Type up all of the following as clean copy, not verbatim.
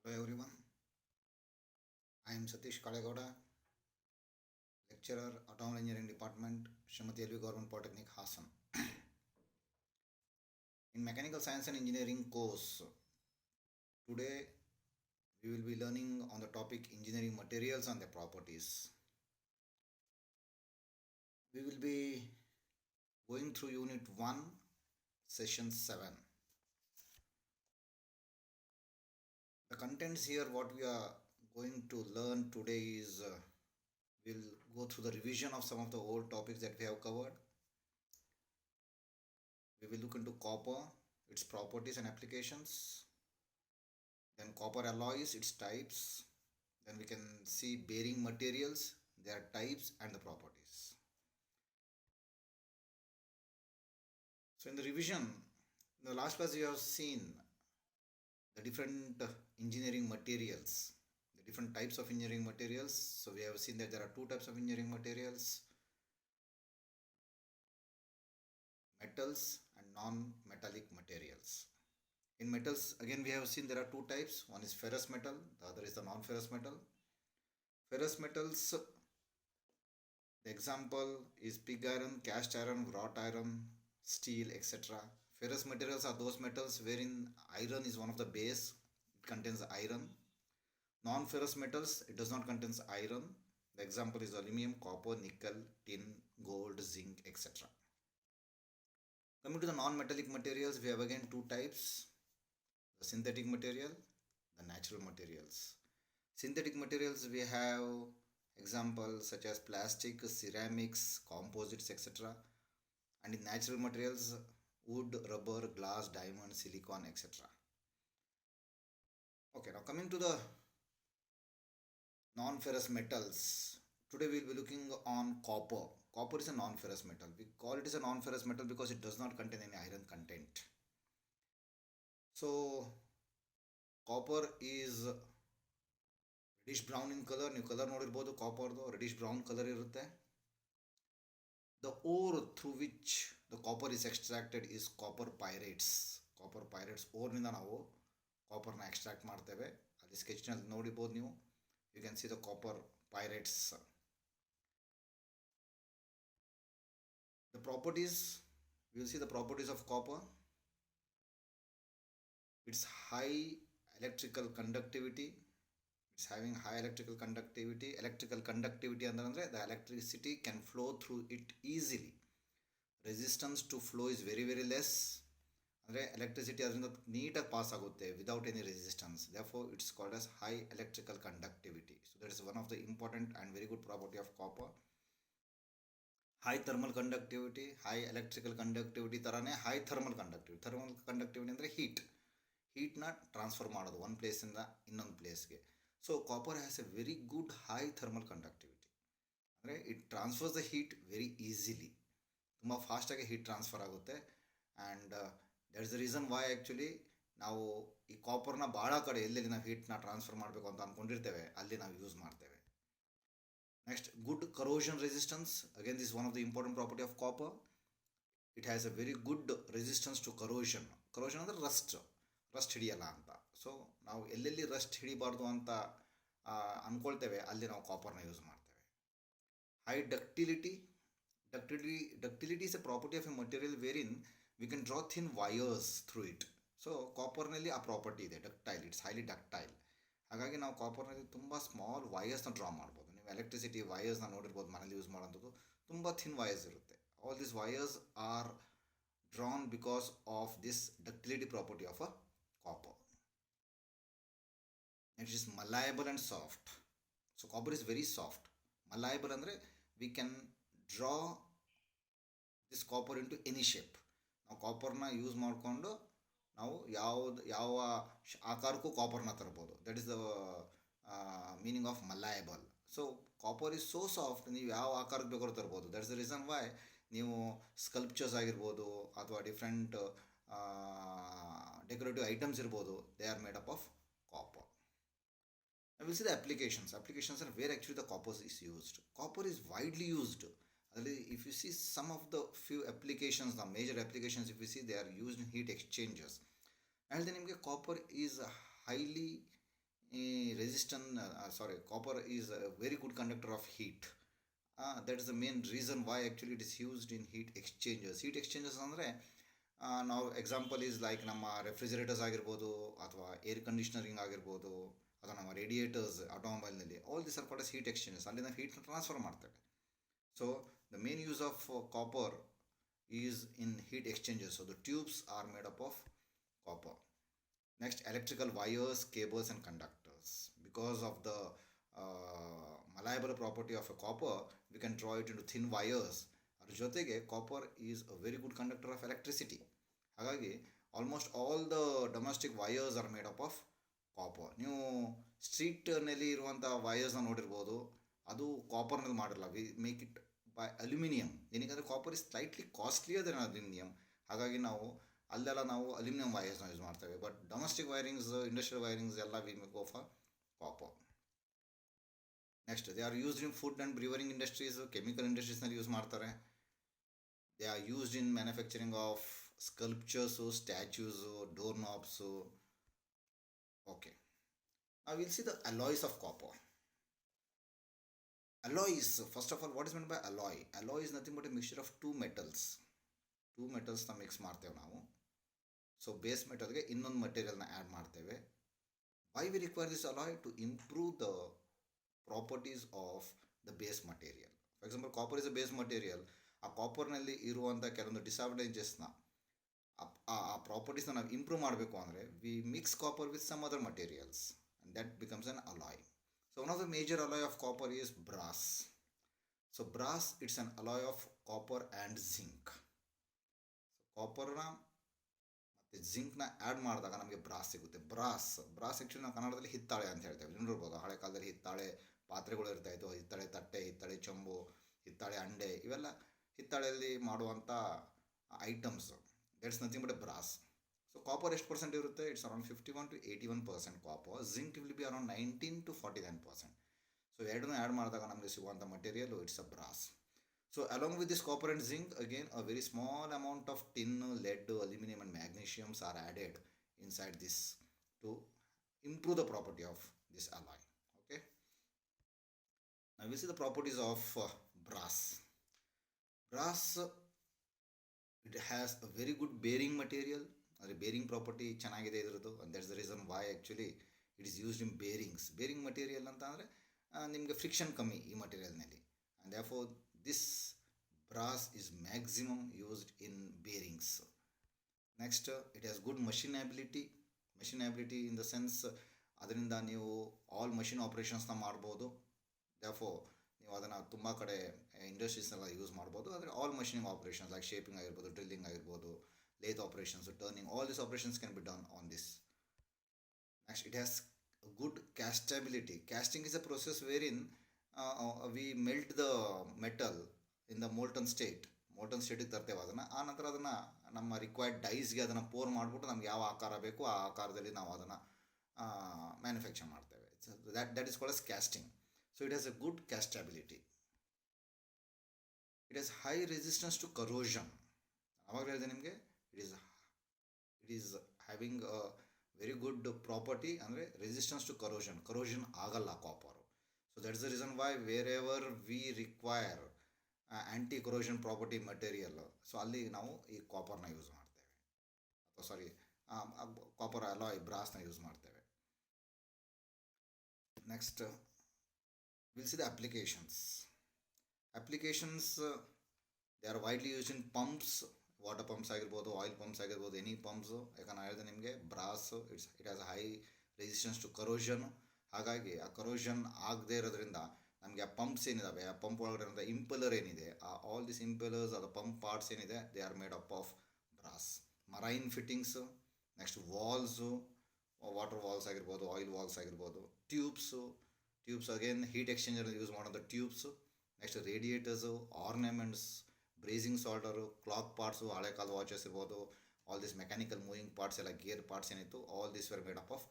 Hello everyone, I am Satish Kalegoda, lecturer, Automobile Engineering Department, Srimati Elvi Government Polytechnic, Hassan. In Mechanical Science and Engineering course, today we will be learning on the topic engineering materials and their properties. We will be going through Unit 1, Session 7. The contents here, what we are going to learn today is we'll go through the revision of some of the old topics that we have covered. We will look into copper, its properties and applications. Then copper alloys, its types. Then we can see bearing materials, their types and the properties. So in the revision, in the last class we have seen the different engineering materials, the different types of engineering materials. So we have seen that there are two types of engineering materials, metals and non-metallic materials. In metals, again we have seen there are two types. One is ferrous metal, the other is the non-ferrous metal. Ferrous metals, the example is pig iron, cast iron, wrought iron, steel, etc. Ferrous materials are those metals wherein iron is one of the base. It contains iron. Non-ferrous metals, it does not contain iron. The example is aluminum, copper, nickel, tin, gold, zinc, etc. Coming to the non-metallic materials, we have again two types: the synthetic material, the natural materials. Synthetic materials, we have examples such as plastic, ceramics, composites, etc. And in natural materials, wood, rubber, glass, diamond, silicon, etc. Okay, now coming to the non-ferrous metals. Today we will be looking on copper. Copper is a non-ferrous metal. We call it as a non-ferrous metal because it does not contain any iron content. So copper is reddish brown in color. ನೀವು colour ನೋಡಿರ್ಬೋದು ಕಾಪರ್ದು reddish brown colour ಇರುತ್ತೆ. The ore through which the copper is extracted is copper pyrites. Copper pyrites ಓರ್ನಿಂದ ನಾವು ಕಾಪರ್ನ extract ಮಾಡ್ತೇವೆ. ಅಲ್ಲಿ ಸ್ಕೆಚ್ನಲ್ಲಿ ನೋಡಿರ್ಬೋದು ನೀವು. You can see the copper pyrites. The properties, we will see the properties of copper. It's high electrical conductivity. It's having high electrical conductivity. Electrical conductivity ಅಂದರೆ the electricity can flow through it easily. Resistance to flow is very very less. ಅಂದರೆ electricity ಅದರಿಂದ ನೀಟಾಗಿ pass ಆಗುತ್ತೆ without any resistance. Therefore it's called as high electrical conductivity. So that is one of the important and very good property of copper. High thermal conductivity, high electrical conductivity ಥರನೇ high thermal conductivity. Thermal conductivity ಅಂದರೆ ಹೀಟ್ನ transfer ಮಾಡೋದು ಒಂದು ಪ್ಲೇಸಿಂದ ಇನ್ನೊಂದು ಪ್ಲೇಸ್ಗೆ. So copper has a very good high thermal conductivity. ಅಂದರೆ it transfers the heat very easily. ತುಂಬ ಫಾಸ್ಟಾಗಿ ಹೀಟ್ ಟ್ರಾನ್ಸ್ಫರ್ ಆಗುತ್ತೆ. And that's the reason why actually ನಾವು ಈ ಕಾಪರ್ನ ಭಾಳ ಕಡೆ ಎಲ್ಲೆಲ್ಲಿ ನಾವು ಹೀಟ್ನ ಟ್ರಾನ್ಸ್ಫರ್ ಮಾಡಬೇಕು ಅಂತ ಅಂದ್ಕೊಂಡಿರ್ತೇವೆ ಅಲ್ಲಿ ನಾವು ಯೂಸ್ ಮಾಡ್ತೇವೆ. Next, good corrosion resistance. Again, this is one of the important property of copper. It has a very good resistance to corrosion. Corrosion ಅಂದರೆ ರಸ್ಟ್ ಹಿಡಿಯಲ್ಲ ಅಂತ. ಸೊ ನಾವು ಎಲ್ಲೆಲ್ಲಿ ರಸ್ಟ್ ಹಿಡಿಬಾರ್ದು ಅಂತ ಅಂದ್ಕೊಳ್ತೇವೆ ಅಲ್ಲಿ ನಾವು ಕಾಪರ್ನ ಯೂಸ್ ಮಾಡ್ತೇವೆ. High ductility. Ductility is a property of a material wherein we can draw thin wires through it. So ಕಾಪರ್ನಲ್ಲಿ ಆ ಪ್ರಾಪರ್ಟಿ ಇದೆ, ಡಕ್ಟೈಲ್. It's highly ductile. ಹಾಗಾಗಿ ನಾವು ಕಾಪರ್ನಲ್ಲಿ ತುಂಬ ಸ್ಮಾಲ್ ವಯರ್ಸ್ನ ಡ್ರಾ ಮಾಡ್ಬೋದು. ನೀವು ಎಲೆಕ್ಟ್ರಿಸಿಟಿ ವಯರ್ಸ್ನ ನೋಡಿರ್ಬೋದು ಮನೇಲಿ ಯೂಸ್ ಮಾಡೋಂಥದ್ದು. ತುಂಬ ಥಿನ್ ವಯರ್ಸ್ ಇರುತ್ತೆ. All this wires are drawn because of this ductility property of a copper. Next is malleable and soft. So copper is very soft. Malleable ಅಂದರೆ we can draw this copper into any shape. ನಾವು ಕಾಪರ್ನ use ಮಾಡಿಕೊಂಡು ನಾವು ಯಾವ ಆಕಾರಕ್ಕೂ ಕಾಪರ್ನ ತರ್ಬೋದು. That is the meaning of malleable. So copper is so soft, ನೀವು ಯಾವ ಆಕಾರಕ್ಕೆ ಬೇಕಾದ್ರೂ ತರ್ಬೋದು. ದಟ್ಸ್ ದ ರೀಸನ್ ವೈ ನೀವು ಸ್ಕಲ್ಪ್ಚರ್ಸ್ ಆಗಿರ್ಬೋದು ಅಥವಾ ಡಿಫ್ರೆಂಟ್ ಡೆಕೋರೇಟಿವ್ ಐಟಮ್ಸ್ ಇರ್ಬೋದು, they are made up of copper. I will see the applications. Applications are where actually the copper is used. Copper is widely used. If you see some of the few applications, the major applications, if you see, they are used in heat exchangers. And then copper is highly Copper is a very good conductor of heat. That is the main reason why actually it is used in heat exchangers. Heat exchangers ಅಂದರೆ ನಾವು example is like ನಮ್ಮ refrigerators ಆಗಿರ್ಬೋದು ಅಥವಾ air conditioning ಆಗಿರ್ಬೋದು ಅಥವಾ ನಮ್ಮ radiators ಆಟೋಮೊಬೈಲ್ನಲ್ಲಿ all this are called as heat exchangers. ಅಲ್ಲಿ ನಾವು ಹೀಟ್ನ ಟ್ರಾನ್ಸ್ಫರ್ ಮಾಡ್ತೇವೆ. So the main use of copper is in heat exchangers. So the tubes are made up of copper. Next, electrical wires, cables, and conductors. Because of the malleable property of a copper, we can draw it into thin wires. ಅದ್ರ ಜೊತೆಗೆ copper is a very good conductor of electricity. ಹಾಗಾಗಿ almost all the domestic wires are made up of copper. ನೀವು ಸ್ಟ್ರೀಟ್ನಲ್ಲಿ ಇರುವಂಥ ವಯರ್ಸ್ನ ನೋಡಿರ್ಬೋದು, ಅದು ಕಾಪರ್ನಲ್ಲಿ ಮಾಡಿರಲ್ಲ. We make it by aluminium. ಏನಕ್ಕೆ copper is slightly costlier than aluminium. ಹಾಗಾಗಿ ನಾವು ಅಲ್ಲೆಲ್ಲ ನಾವು ಅಲ್ಯೂಮಿನಿಯಂ ವೈರ್ಸ್ನ ಯೂಸ್ ಮಾಡ್ತೇವೆ. But domestic wirings, industrial wirings ಎಲ್ಲ we go for copper. Next, they are used in food and brewing industries. Chemical ಇಂಡಸ್ಟ್ರೀಸ್ನಲ್ಲಿ use ಮಾಡ್ತಾರೆ. They are used in manufacturing of sculptures, statues, door knobs. Okay, ನಾವು will see the alloys of copper. Alloys, first of all, what is meant by alloy? Alloy is nothing but a mixture of two metals. Two ಮೆಟಲ್ಸ್ನ mix ಮಾಡ್ತೇವೆ ನಾವು. So base ಮೆಟಲ್ಗೆ ಇನ್ನೊಂದು ಮಟೀರಿಯಲ್ನ add ಮಾಡ್ತೇವೆ. Why we require this alloy? To improve the properties of the base material. For example, copper is a base material. ಆ ಕಾಪರ್ನಲ್ಲಿ ಇರುವಂಥ ಕೆಲವೊಂದು ಡಿಸ್ಅಡ್ವಾಂಟೇಜಸ್ನ, ಆ ಪ್ರಾಪರ್ಟೀಸ್ನ ನಾವು ಇಂಪ್ರೂವ್ ಮಾಡಬೇಕು ಅಂದರೆ we mix copper with some other materials and that becomes an alloy. So one of the major alloy of copper is brass. So brass, it's an alloy of copper and zinc. So ಕಾಪರ್ನ ಮತ್ತು ಜಿಂಕ್ನ add ಮಾಡಿದಾಗ ನಮಗೆ brass ಸಿಗುತ್ತೆ. Brass actually ನಾವು ಕನ್ನಡದಲ್ಲಿ ಹಿತ್ತಾಳೆ ಅಂತ ಹೇಳ್ತೇವೆ. ನೋಡಿರ್ಬೋದು, ಹಳೆ ಕಾಲದಲ್ಲಿ ಹಿತ್ತಾಳೆ ಪಾತ್ರೆಗಳು ಇರ್ತಾಯಿತ್ತು. ಹಿತ್ತಾಳೆ ತಟ್ಟೆ, ಹಿತ್ತಾಳೆ ಚೊಂಬು, ಹಿತ್ತಾಳೆ ಅಂಡೆ, ಇವೆಲ್ಲ ಹಿತ್ತಾಳೆಯಲ್ಲಿ ಮಾಡುವಂಥ items. That's nothing but a brass. So copper ಎಷ್ಟು ಪರ್ಸೆಂಟ್ ಇರುತ್ತೆ? It's around 51 to 81% copper. Zinc will be around 19 to 49%. So ಎರಡನ್ನೂ ಆ್ಯಡ್ ಮಾಡಿದಾಗ ನಮಗೆ ಸಿಗುವಂಥ material it's a brass. So along with this copper and zinc, again a very small amount of tin, lead, aluminium and magnesiums are added inside this to improve the property of this alloy. Okay, now we see the properties of brass. Brass, it has a very good bearing material. ಅಂದರೆ bearing property ಚೆನ್ನಾಗಿದೆ ಇದ್ರದ್ದು. And that's the reason why actually it is used in bearings. Bearing material ಅಂತ ಅಂದರೆ ನಿಮಗೆ friction ಕಮ್ಮಿ ಈ ಮಟೀರಿಯಲ್ನಲ್ಲಿ. And therefore this brass is maximum used in bearings. Next, it has good machinability in the sense ಅದರಿಂದ ನೀವು all machine ಆಪ್ರೇಷನ್ಸ್ನ ಮಾಡ್ಬೋದು. Therefore ನೀವು ಅದನ್ನು ತುಂಬ ಕಡೆ ಇಂಡಸ್ಟ್ರೀಸ್ನೆಲ್ಲ ಯೂಸ್ ಮಾಡ್ಬೋದು. ಆದರೆ all machining operations like shaping ಆಗಿರ್ಬೋದು, ಡ್ರಿಲ್ಲಿಂಗ್ ಆಗಿರ್ಬೋದು, lathe operations, turning, all these operations can be done on this. Next, it has a good castability. Casting is a process wherein we melt the metal in the molten ಸ್ಟೇಟಿಗೆ ತರ್ತೇವೆ ಅದನ್ನು. ಆ ನಂತರ ಅದನ್ನು ನಮ್ಮ required ಡೈಸ್ಗೆ ಅದನ್ನು four ಮಾಡಿಬಿಟ್ಟು ನಮ್ಗೆ ಯಾವ ಆಕಾರ ಬೇಕು ಆ ಆಕಾರದಲ್ಲಿ ನಾವು ಅದನ್ನು ಮ್ಯಾನುಫ್ಯಾಕ್ಚರ್ ಮಾಡ್ತೇವೆ. That is called as casting. So it has a good castability. It has high resistance to corrosion. ಅವಾಗ ಹೇಳಿದೆ ನಿಮಗೆ, it is having a very good property ಅಂದರೆ ರೆಸಿಸ್ಟೆನ್ಸ್ ಟು ಕರೋಷನ್ ಆಗಲ್ಲ copper. So that's the reason why where we require anti corrosion property material, so ಅಲ್ಲಿ ನಾವು ಈ ಕಾಪರ್ನ use ಮಾಡ್ತೇವೆ, ಅಥವಾ ಸಾರಿ ಕಾಪರ್ ಅಲಾಯ್ ಬ್ರಾಸ್ನ ಯೂಸ್ ಮಾಡ್ತೇವೆ. Next, will see the applications. They are widely used in pumps, water pumps ಆಗಿರ್ಬೋದು, oil pumps ಆಗಿರ್ಬೋದು, ಎನಿ ಪಂಪ್ಸು. ಯಾಕಂದ್ರೆ ನಾನು ಹೇಳಿದೆ ನಿಮಗೆ brass it has high resistance to corrosion. ಹಾಗಾಗಿ ಆ ಕರೋಷನ್ ಆಗದೇ ಇರೋದ್ರಿಂದ ನಮಗೆ ಆ ಪಂಪ್ಸ್ ಏನಿದ್ದಾವೆ, ಆ ಪಂಪ್ ಒಳಗಡೆ ಇಂಪೆಲರ್ ಏನಿದೆ, ಆ ಆಲ್ ದಿಸ್ ಇಂಪೆಲರ್ಸ್, ಅದು ಪಂಪ್ ಪಾರ್ಟ್ಸ್ ಏನಿದೆ, they are made up of brass. Marine fittings, next valves, water valves ಆಗಿರ್ಬೋದು, ಆಯಿಲ್ ವಾಲ್ಸ್ ಆಗಿರ್ಬೋದು, tubes again heat exchanger use ಮಾಡೋದು tubes. Next radiators, ornaments, brazing solder, clock parts, ಹಳೆ ಕಾಲದ watches ಇರ್ಬೋದು, all this mechanical moving parts ಎಲ್ಲ, gear parts ಏನಿತ್ತು, all this were made up of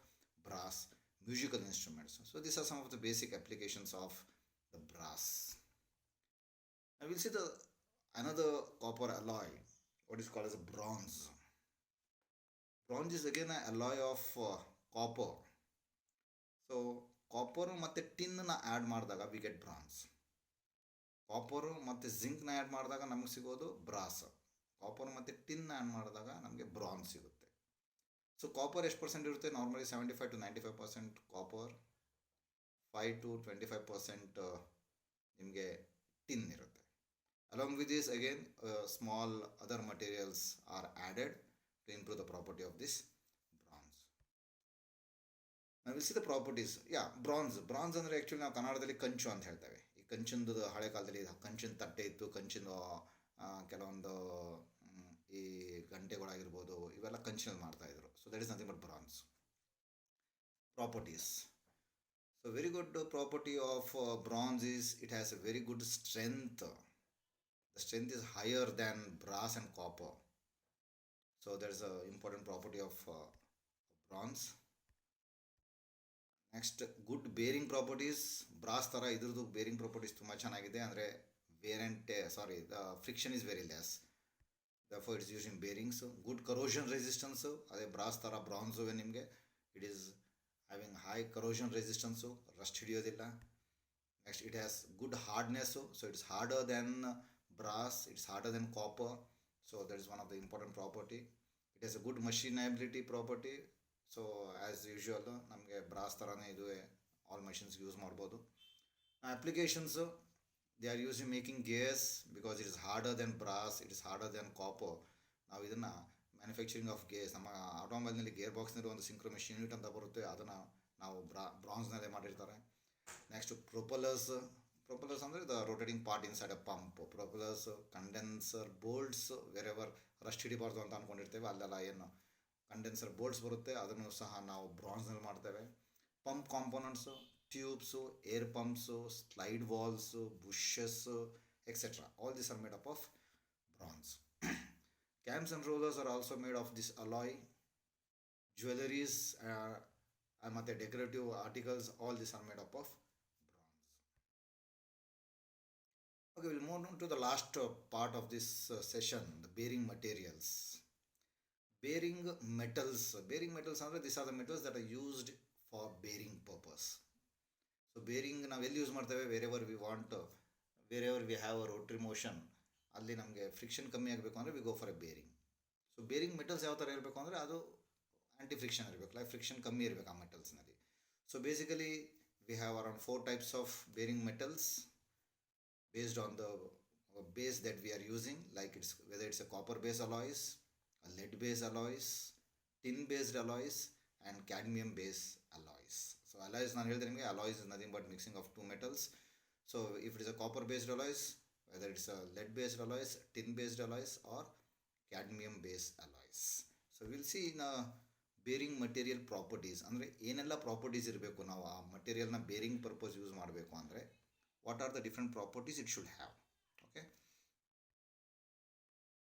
brass. Musical instruments. So these are some of the basic applications of the brass. Now we'll see another copper alloy, what is called as a bronze. Bronze is again an alloy of copper. So copper ಮತ್ತು ಟಿನ್ನ add ಮಾಡಿದಾಗ we get bronze. Copper ಮತ್ತು ಜಿಂಕ್ನ add ಮಾಡಿದಾಗ ನಮಗೆ ಸಿಗೋದು brass. Copper ಮತ್ತು tin add ಮಾಡಿದಾಗ ನಮಗೆ ಬ್ರಾನ್ಸ್ ಸಿಗುತ್ತೆ. ಸೊ ಕಾಪರ್ ಎಷ್ಟು ಪರ್ಸೆಂಟ್ ಇರುತ್ತೆ? ನಾರ್ಮಲಿ 75 to 95% ಕಾಪರ್, 5 to 25% ನಿಮಗೆ ಟಿನ್ ಇರುತ್ತೆ. Along with this again small other materials are added to improve the property of this bronze. ನಾವು ಸಿ ದ ಪ್ರಾಪರ್ಟೀಸ್. ಬ್ರಾನ್ಸ್ ಅಂದರೆ actually ನಾವು ಕನ್ನಡದಲ್ಲಿ ಕಂಚು ಅಂತ ಹೇಳ್ತೇವೆ. ಈ ಕಂಚಿಂದು ಹಳೆ ಕಾಲದಲ್ಲಿ ಕಂಚಿನ ತಟ್ಟೆ ಇತ್ತು, ಕಂಚಿನ ಕೆಲವೊಂದು ಈ ಗಂಟೆಗಳಾಗಿರ್ಬೋದು, ಇವೆಲ್ಲ ಕಂಚಿನಲ್ಲಿ ಮಾಡ್ತಾಯಿದ್ರು. So that is nothing but bronze. Properties. So very good property of bronze is it has a very good strength. The strength is higher than brass and copper. So there is an important property of bronze. Next, good bearing properties. Brass thara idrdu bearing properties tumba chanagide, andre wear and tear, the friction is very less, therefore it is used in bearings. Good corrosion resistance, ade brass thara bronze nimge it is having high corrosion resistance, rust hidiyodilla. Next, it has good hardness, so it is harder than brass, it's harder than copper, so that is one of the important property. It has a good machinability property, so as usual ನಮಗೆ brass ಥರನೇ ಇದು all machines use ಮಾಡ್ಬೋದು. Applications, they are use in making gears because it is harder than brass, it is harder than copper. ನಾವು ಇದನ್ನು manufacturing of gears, ನಮ್ಮ ಆಟೋಮೊಬೈಲ್ನಲ್ಲಿ gear ಬಾಕ್ಸ್ನಲ್ಲಿ ಒಂದು ಸಿಂಕ್ರೋ machine unit ಅಂತ ಬರುತ್ತೆ, ಅದನ್ನು ನಾವು ಬ್ರಾನ್ಸ್ನಲ್ಲೇ ಮಾಡಿರ್ತಾರೆ. ನೆಕ್ಸ್ಟ್ ಪ್ರೊಪಲ್ಲರ್ಸ್ ಅಂದರೆ the rotating part inside a pump. Propellers, condenser bolts, wherever rust ಹಿಡಿಬಾರ್ದು ಅಂತ ಅಂದ್ಕೊಂಡಿರ್ತೇವೆ ಅಲ್ಲೆಲ್ಲ ಏನು ಕಂಡೆನ್ಸರ್ ಬೋಲ್ಟ್ಸ್ ಬರುತ್ತೆ, ಅದನ್ನು ಸಹ ನಾವು ಬ್ರಾನ್ಸ್ನಲ್ಲಿ ಮಾಡ್ತೇವೆ. Pump components, tubes, air pumps, slide valves, bushes etcetera, all this are made up of bronze. Cams and rollers are also made of this alloy. Jewelleries ಮತ್ತು decorative articles, all this are made up of Okay, we'll move on to the last part of this session, the bearing materials. Bearing metals ಅಂದರೆ these are the metals that are used for bearing purpose. So bearing ನಾವು ಎಲ್ಲಿ use ಮಾಡ್ತೇವೆ? Wherever we have a rotary motion, ಅಲ್ಲಿ ನಮಗೆ friction ಕಮ್ಮಿ ಆಗಬೇಕು ಅಂದರೆ we go for a bearing. So bearing metals ಯಾವ ಥರ ಇರಬೇಕು ಅಂದರೆ ಅದು ಆ್ಯಂಟಿ ಫ್ರಿಕ್ಷನ್ ಇರಬೇಕು, ಲೈಕ್ ಫ್ರಿಕ್ಷನ್ ಕಮ್ಮಿ ಇರಬೇಕು ಆ ಮೆಟಲ್ಸ್ನಲ್ಲಿ. So basically we have around 4 types of bearing metals based on the base that we are using, like whether it's a copper based alloys, a lead based alloys, tin based alloys, and cadmium based alloys. So alloys ನಾನು ಹೇಳಿದ್ರೆ ನಿಮಗೆ alloys is nothing but mixing of two metals. So if it is a copper based alloys, whether it's a lead based alloys, tin based alloys, or cadmium based alloys. So we'll see in bearing material properties, ಅಂದರೆ ಏನೆಲ್ಲ properties ಇರಬೇಕು ನಾವು ಆ ಮಟೀರಿಯಲ್ನ bearing purpose use ಮಾಡಬೇಕು ಅಂದರೆ what are the different properties it should have. Okay,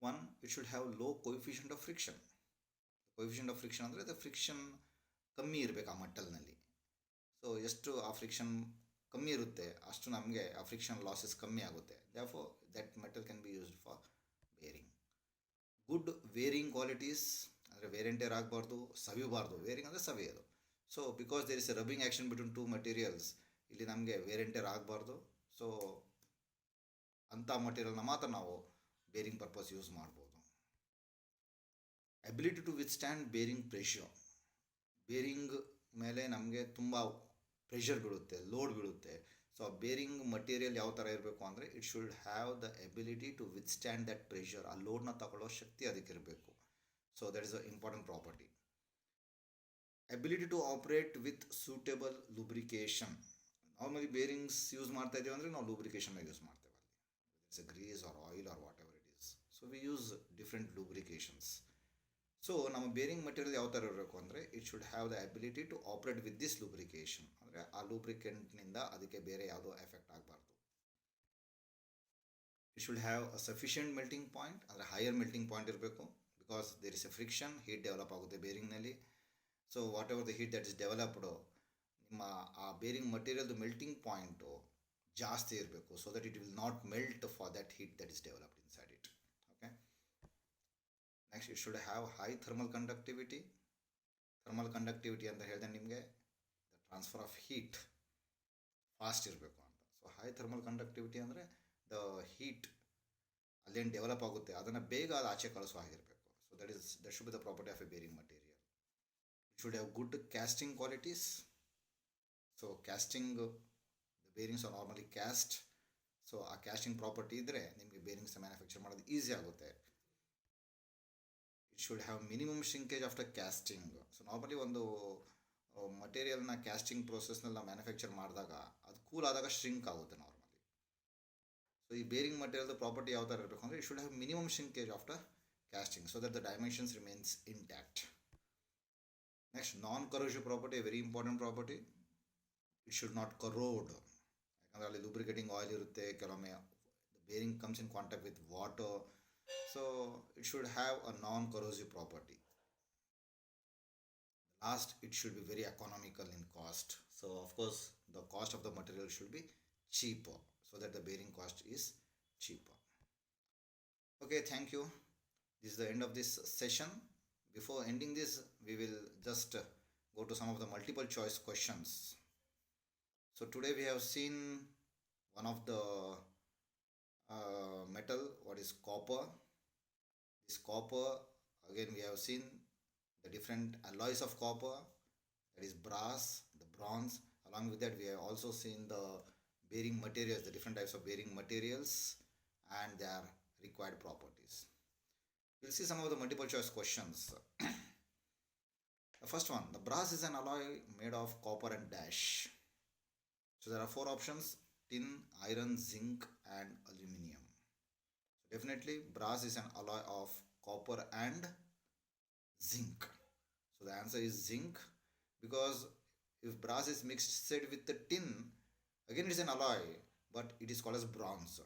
one, it should have low coefficient of friction. Coefficient of friction ಅಂದರೆ the friction ಕಮ್ಮಿ ಇರಬೇಕು ಆ ಮಟ್ಟಲ್ನಲ್ಲಿ. ಸೊ ಎಷ್ಟು ಆ ಫ್ರಿಕ್ಷನ್ ಕಮ್ಮಿ ಇರುತ್ತೆ ಅಷ್ಟು ನಮಗೆ ಆ ಫ್ರಿಕ್ಷನ್ ಲಾಸಸ್ ಕಮ್ಮಿ ಆಗುತ್ತೆ. therefore that metal can be used for bearing. Good wearing qualities ಅಂದರೆ ವೇರ್ ಆ್ಯಂಡ್ ಟೇರ್ ಆಗಬಾರ್ದು, ಸವಿಬಾರ್ದು. ವೇರಿಂಗ್ ಅಂದರೆ ಸವಿಯೋದು. So because there is a rubbing action between two materials, ಇಲ್ಲಿ ನಮಗೆ ವೇರ್ ಆ್ಯಂಡ್ ಟೇರ್ ಆಗಬಾರ್ದು. ಸೊ ಅಂಥ ಮಟೀರಿಯಲ್ನ ಮಾತ್ರ ನಾವು ಬೇರಿಂಗ್ ಪರ್ಪಸ್ ಯೂಸ್ ಮಾಡ್ಬೋದು. Ability to withstand bearing pressure. Bearing ಮೇಲೆ ನಮಗೆ ತುಂಬ ಪ್ರೆಷರ್ ಬೀಳುತ್ತೆ, ಲೋಡ್ ಬೀಳುತ್ತೆ. ಸೊ ಬೇರಿಂಗ್ ಮಟೀರಿಯಲ್ ಯಾವ ಥರ ಇರಬೇಕು ಅಂದರೆ it should have the ability to withstand that pressure. ಆ ಲೋಡ್ನ ತಗೊಳ್ಳೋ ಶಕ್ತಿ ಅದಕ್ಕೆ ಇರಬೇಕು. So that is a important property. Ability to operate with suitable lubrication. Normally bearings use ಮಾಡ್ತಾ ಇದ್ದೀವಿ ಅಂದರೆ ನಾವು ಲೂಬ್ರಿಕೇಶನ್ನ ಯೂಸ್ ಮಾಡ್ತೇವೆ, ಅಲ್ಲಿ it's a grease or oil or whatever it is. So we use different lubrications. So ನಮ್ಮ bearing material ಯಾವ ಥರ ಇರಬೇಕು ಅಂದರೆ it should have the ability to operate with this lubrication. ಅಂದರೆ ಆ ಲೂಬ್ರಿಕೆಂಟ್ನಿಂದ ಅದಕ್ಕೆ ಬೇರೆ ಯಾವುದೋ ಎಫೆಕ್ಟ್ ಆಗಬಾರ್ದು. It should have a sufficient melting point, ಅಂದರೆ ಹೈಯರ್ ಮೆಲ್ಟಿಂಗ್ ಪಾಯಿಂಟ್ ಇರಬೇಕು. Because there is a friction, heat develop ಆಗುತ್ತೆ ಬೇರಿಂಗ್ನಲ್ಲಿ. So whatever the heat that is developed, ನಿಮ್ಮ ಆ ಬೇರಿಂಗ್ ಮಟೀರಿಯಲ್ದು ಮೆಲ್ಟಿಂಗ್ ಪಾಯಿಂಟು ಜಾಸ್ತಿ ಇರಬೇಕು. So that it will not melt for that heat that is developed inside it. Okay, next it should have high thermal conductivity. Thermal conductivity ಅಂತ ಹೇಳಿದೆ ನಿಮಗೆ, the transfer of heat fast ಇರಬೇಕು ಅಂತ. So high thermal conductivity ಅಂದರೆ the heat ಅಲ್ಲೇನು develop ಆಗುತ್ತೆ ಅದನ್ನು ಬೇಗ ಅದು ಆಚೆ ಕಳಿಸೋ ಆಗಿರಬೇಕು. So that should be the property of a bearing material. It should have good casting qualities. So casting the bearings are normally cast. So ಆ ಕ್ಯಾಸ್ಟಿಂಗ್ ಪ್ರಾಪರ್ಟಿ ಇದ್ದರೆ ನಿಮಗೆ ಬೇರಿಂಗ್ಸ್ ಮ್ಯಾನುಫ್ಯಾಕ್ಚರ್ ಮಾಡೋದು ಈಸಿ ಆಗುತ್ತೆ. It should have minimum shrinkage after casting. So normally ಒಂದು ಮಟೀರಿಯಲ್ನ casting ಪ್ರೋಸೆಸ್ನೆಲ್ಲ manufacture ಮಾಡಿದಾಗ ಅದು cool ಆದಾಗ shrink ಆಗುತ್ತೆ ನಾರ್ಮಲಿ. ಸೊ ಈ ಬೇರಿಂಗ್ ಮಟೀರಿಯಲ್ದು ಪ್ರಾಪರ್ಟಿ ಯಾವ ಥರ ಇರಬೇಕು ಅಂದರೆ it should have minimum shrinkage after casting so that the dimensions remains intact. Next, non-corrosive property, a very important property. It should not corrode. ಯಾಕಂದರೆ ಅಲ್ಲಿ ಲೂಬ್ರಿಕೇಟಿಂಗ್ ಆಯಿಲ್ ಇರುತ್ತೆ, ಕೆಲವೊಮ್ಮೆ bearing comes in contact with water. So it should have a non corrosive property. Last, it should be very economical in cost. So of course the cost of the material should be cheaper so that the bearing cost is cheaper. Okay, thank you. This is the end of this session. Before ending this, we will just go to some of the multiple choice questions. So today we have seen one of the metal, what is copper. This copper, again we have seen the different alloys of copper, that is brass, the bronze. Along with that we have also seen the bearing materials, the different types of bearing materials and their required properties. We'll see some of the multiple choice questions. The first one, the brass is an alloy made of copper and dash. So there are 4 options: tin, iron, zinc and aluminium. So definitely brass is an alloy of copper and zinc. So the answer is zinc, because if brass is mixed with the tin, again it is an alloy but it is called as bronze.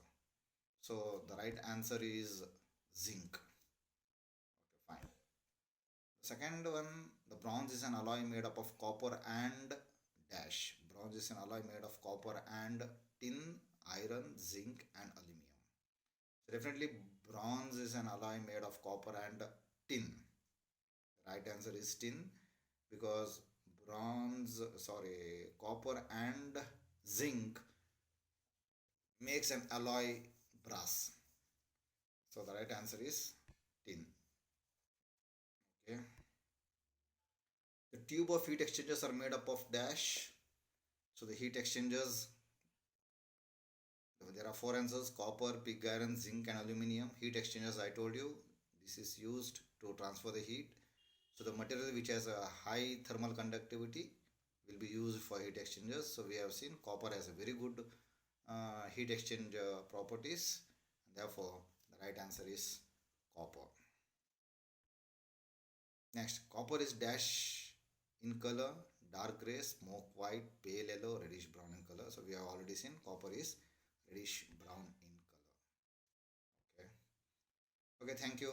So the right answer is zinc. Fine. The second one, the bronze is an alloy made up of copper and dash. Bronze is an alloy made of copper and tin, iron, zinc and aluminium. So definitely bronze is an alloy made of copper and tin. The right answer is tin, because copper and zinc makes an alloy brass. So the right answer is tin. Okay. The tube of heat exchangers are made up of dash. So the heat exchangers, there are 4 answers: copper, pig iron, zinc and aluminium. Heat exchangers, I told you, this is used to transfer the heat. So the material which has a high thermal conductivity will be used for heat exchangers. So we have seen copper has a very good heat exchange properties. Therefore the right answer is copper. Next, copper is dash in color: dark gray, smoke white, pale yellow, reddish brown in color. So we have already seen copper is reddish brown in color. Okay, thank you.